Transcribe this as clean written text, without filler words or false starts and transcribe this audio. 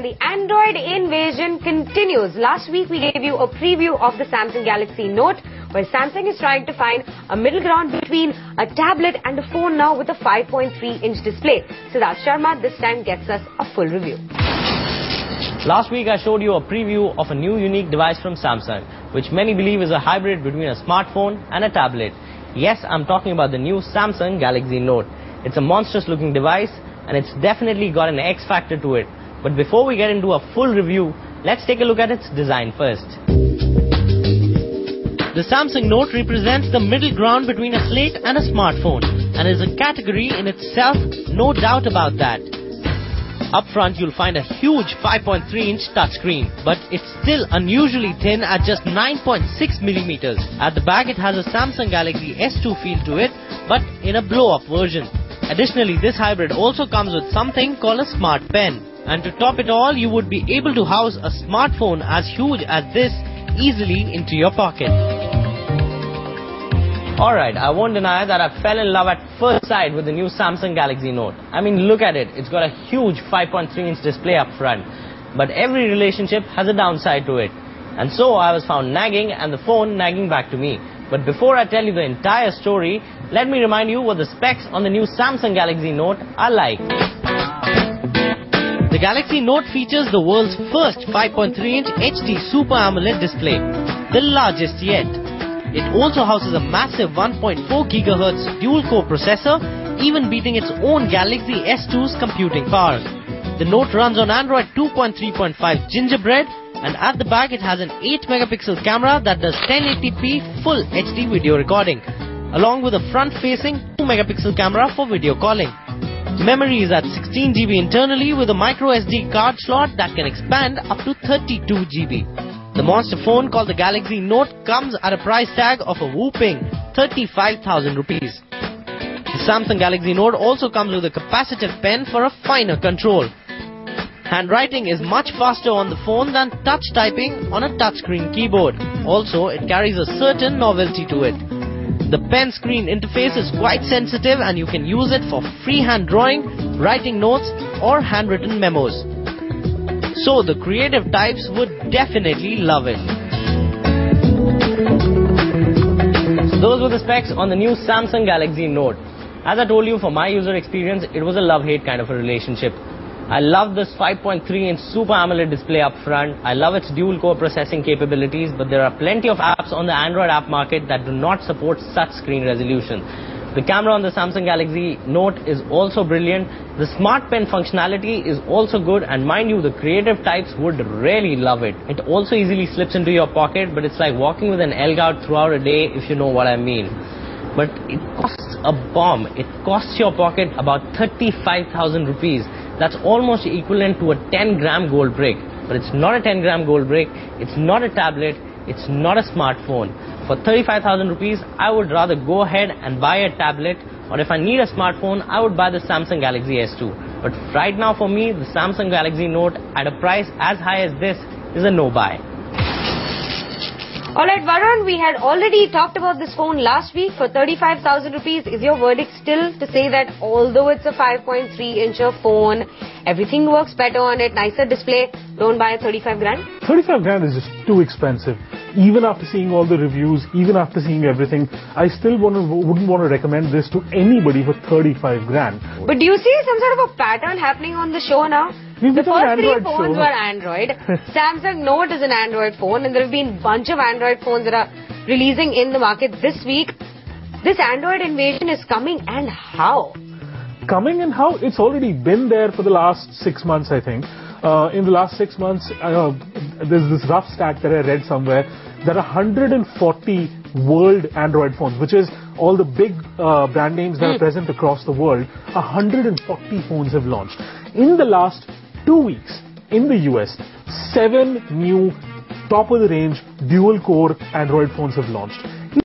The Android invasion continues. Last week we gave you a preview of the Samsung Galaxy Note, where Samsung is trying to find a middle ground between a tablet and a phone now with a 5.3-inch display. Siddharth Sharma this time gets us a full review. Last week I showed you a preview of a new unique device from Samsung, which many believe is a hybrid between a smartphone and a tablet. Yes, I'm talking about the new Samsung Galaxy Note. It's a monstrous looking device and it's definitely got an X factor to it. But before we get into a full review, let's take a look at its design first. The Samsung Note represents the middle ground between a slate and a smartphone and is a category in itself, no doubt about that. Up front you'll find a huge 5.3-inch touchscreen, but it's still unusually thin at just 9.6mm. At the back it has a Samsung Galaxy S2 feel to it, but in a blow-up version. Additionally, this hybrid also comes with something called a Smart Pen. And to top it all, you would be able to house a smartphone as huge as this easily into your pocket. Alright, I won't deny that I fell in love at first sight with the new Samsung Galaxy Note. I mean, look at it. It's got a huge 5.3-inch display up front. But every relationship has a downside to it. And so I was found nagging and the phone nagging back to me. But before I tell you the entire story, let me remind you what the specs on the new Samsung Galaxy Note are like. The Galaxy Note features the world's first 5.3-inch HD Super AMOLED display, the largest yet. It also houses a massive 1.4 GHz dual-core processor, even beating its own Galaxy S2's computing power. The Note runs on Android 2.3.5 Gingerbread, and at the back it has an 8-megapixel camera that does 1080p full HD video recording, along with a front-facing 2-megapixel camera for video calling. Memory is at 16GB internally with a micro SD card slot that can expand up to 32GB. The monster phone called the Galaxy Note comes at a price tag of a whopping 35,000 rupees. The Samsung Galaxy Note also comes with a capacitive pen for a finer control. Handwriting is much faster on the phone than touch typing on a touchscreen keyboard. Also, it carries a certain novelty to it. The pen screen interface is quite sensitive and you can use it for freehand drawing, writing notes or handwritten memos. So the creative types would definitely love it. So those were the specs on the new Samsung Galaxy Note. As I told you, for my user experience, it was a love-hate kind of a relationship. I love this 5.3-inch Super AMOLED display up front. I love its dual-core processing capabilities, but there are plenty of apps on the Android app market that do not support such screen resolution. The camera on the Samsung Galaxy Note is also brilliant. The Smart Pen functionality is also good, and mind you, the creative types would really love it. It also easily slips into your pocket, but it's like walking with an L-guard throughout a day, if you know what I mean. But it costs a bomb. It costs your pocket about 35,000 rupees. That's almost equivalent to a 10-gram gold brick. But it's not a 10-gram gold brick, it's not a tablet, it's not a smartphone. For 35,000 rupees, I would rather go ahead and buy a tablet, or if I need a smartphone, I would buy the Samsung Galaxy S2. But right now for me, the Samsung Galaxy Note at a price as high as this is a no-buy. Alright Varun, we had already talked about this phone last week for 35,000 rupees. Is your verdict still to say that although it's a 5.3-inch phone, everything works better on it, nicer display, don't buy a 35 grand? 35 grand is just too expensive. Even after seeing all the reviews, even after seeing everything, I still wouldn't want to recommend this to anybody for 35 grand. But do you see some sort of a pattern happening on the show now? The first three phones were Android. Samsung Note is an Android phone, and there have been a bunch of Android phones that are releasing in the market this week. This Android invasion is coming, and how? Coming and how? It's already been there for the last 6 months, I think. In the last 6 months, there's this rough stat that I read somewhere. There are 140 world Android phones, which is all the big brand names that are present across the world. 140 phones have launched. In the last 2 weeks, in the US, 7 new top-of-the-range dual-core Android phones have launched.